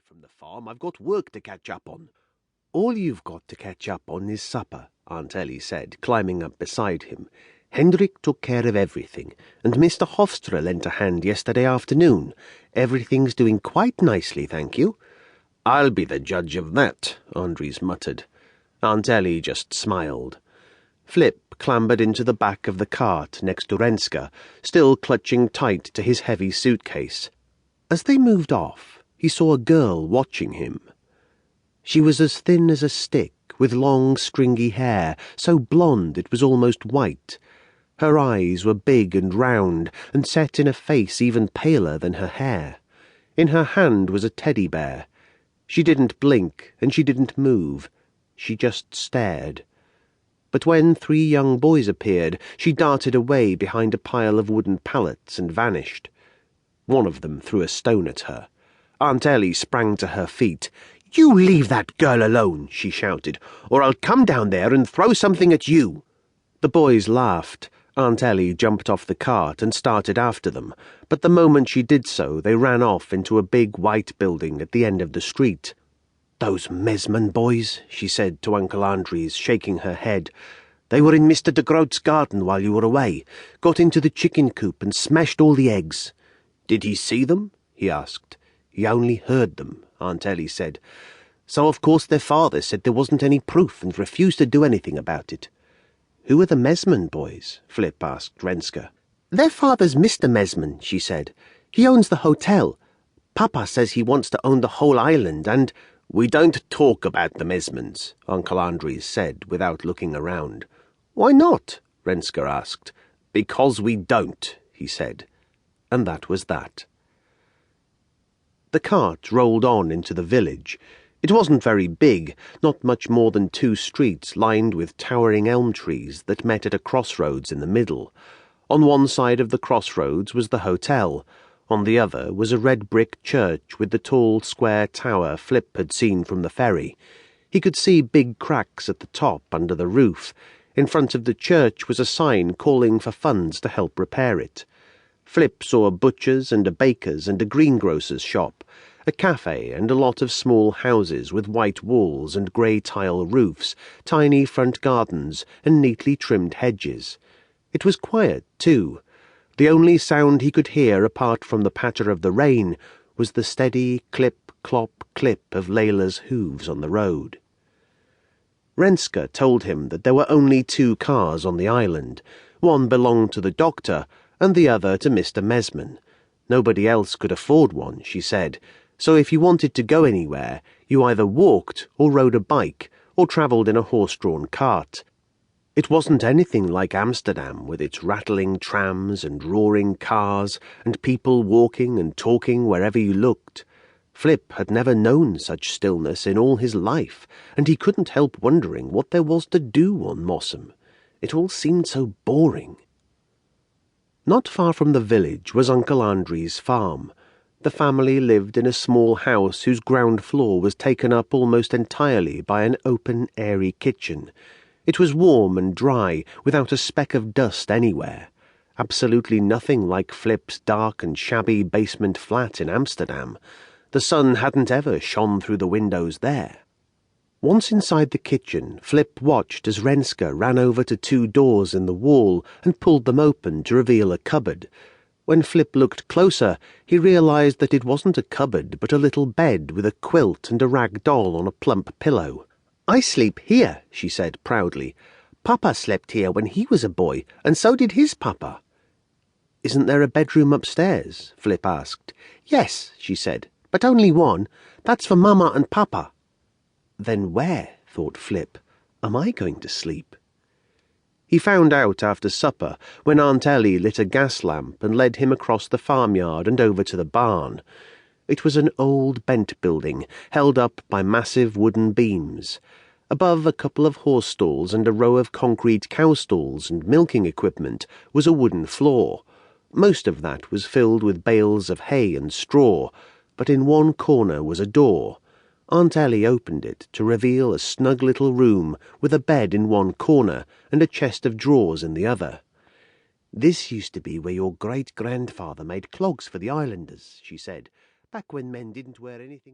from the farm. I've got work to catch up on." "All you've got to catch up on is supper," Aunt Ellie said, climbing up beside him. "Hendrik took care of everything, and Mr. Hofstra lent a hand yesterday afternoon. Everything's doing quite nicely, thank you." "I'll be the judge of that," Andries muttered. Aunt Ellie just smiled. Flip clambered into the back of the cart next to Renska, still clutching tight to his heavy suitcase. As they moved off, he saw a girl watching him. She was as thin as a stick, with long, stringy hair, so blonde it was almost white. Her eyes were big and round, and set in a face even paler than her hair. In her hand was a teddy bear. She didn't blink, and she didn't move. She just stared. But when 3 young boys appeared, she darted away behind a pile of wooden pallets and vanished. One of them threw a stone at her. Aunt Ellie sprang to her feet. "You leave that girl alone," she shouted, "or I'll come down there and throw something at you." The boys laughed. Aunt Ellie jumped off the cart and started after them, but the moment she did so, they ran off into a big white building at the end of the street. "Those Mesman boys," she said to Uncle Andries, shaking her head. "They were in Mr. de Groot's garden while you were away, got into the chicken coop and smashed all the eggs." "Did he see them?" he asked. "He only heard them," Aunt Ellie said. "So of course their father said there wasn't any proof and refused to do anything about it." "Who are the Mesman boys?" Flip asked Renska. "Their father's Mr. Mesman," she said. "He owns the hotel. Papa says he wants to own the whole island and—" "We don't talk about the Mesmans," Uncle Andries said, without looking around. "Why not?" Renska asked. "Because we don't," he said. And that was that. The cart rolled on into the village. It wasn't very big, not much more than 2 streets lined with towering elm trees that met at a crossroads in the middle. On one side of the crossroads was the hotel. On the other was a red brick church with the tall square tower Flip had seen from the ferry. He could see big cracks at the top under the roof. In front of the church was a sign calling for funds to help repair it. Flip saw a butcher's and a baker's and a greengrocer's shop, a cafe and a lot of small houses with white walls and grey tile roofs, tiny front gardens and neatly trimmed hedges. It was quiet, too. The only sound he could hear apart from the patter of the rain was the steady clip, clop, clip of Layla's hooves on the road. Renska told him that there were only 2 cars on the island. One belonged to the doctor and the other to Mr. Mesman. Nobody else could afford one, she said, so if you wanted to go anywhere, you either walked or rode a bike or travelled in a horse-drawn cart. It wasn't anything like Amsterdam, with its rattling trams and roaring cars and people walking and talking wherever you looked. Flip had never known such stillness in all his life, and he couldn't help wondering what there was to do on Mossam. It all seemed so boring. Not far from the village was Uncle Andries' farm. The family lived in a small house whose ground floor was taken up almost entirely by an open, airy kitchen. It was warm and dry, without a speck of dust anywhere. Absolutely nothing like Flip's dark and shabby basement flat in Amsterdam. The sun hadn't ever shone through the windows there. Once inside the kitchen, Flip watched as Renska ran over to 2 doors in the wall and pulled them open to reveal a cupboard. When Flip looked closer, he realized that it wasn't a cupboard but a little bed with a quilt and a rag doll on a plump pillow. "I sleep here," she said proudly. "Papa slept here when he was a boy, and so did his papa." "Isn't there a bedroom upstairs?" Flip asked. "Yes," she said, "but only one. That's for Mama and Papa." Then where, thought Flip, am I going to sleep? He found out after supper, when Aunt Ellie lit a gas lamp and led him across the farmyard and over to the barn. It was an old bent building, held up by massive wooden beams. Above a couple of horse stalls and a row of concrete cow stalls and milking equipment was a wooden floor. Most of that was filled with bales of hay and straw, but in one corner was a door. Aunt Ellie opened it to reveal a snug little room with a bed in one corner and a chest of drawers in the other. "This used to be where your great-grandfather made clogs for the islanders," she said, "back when men didn't wear anything else."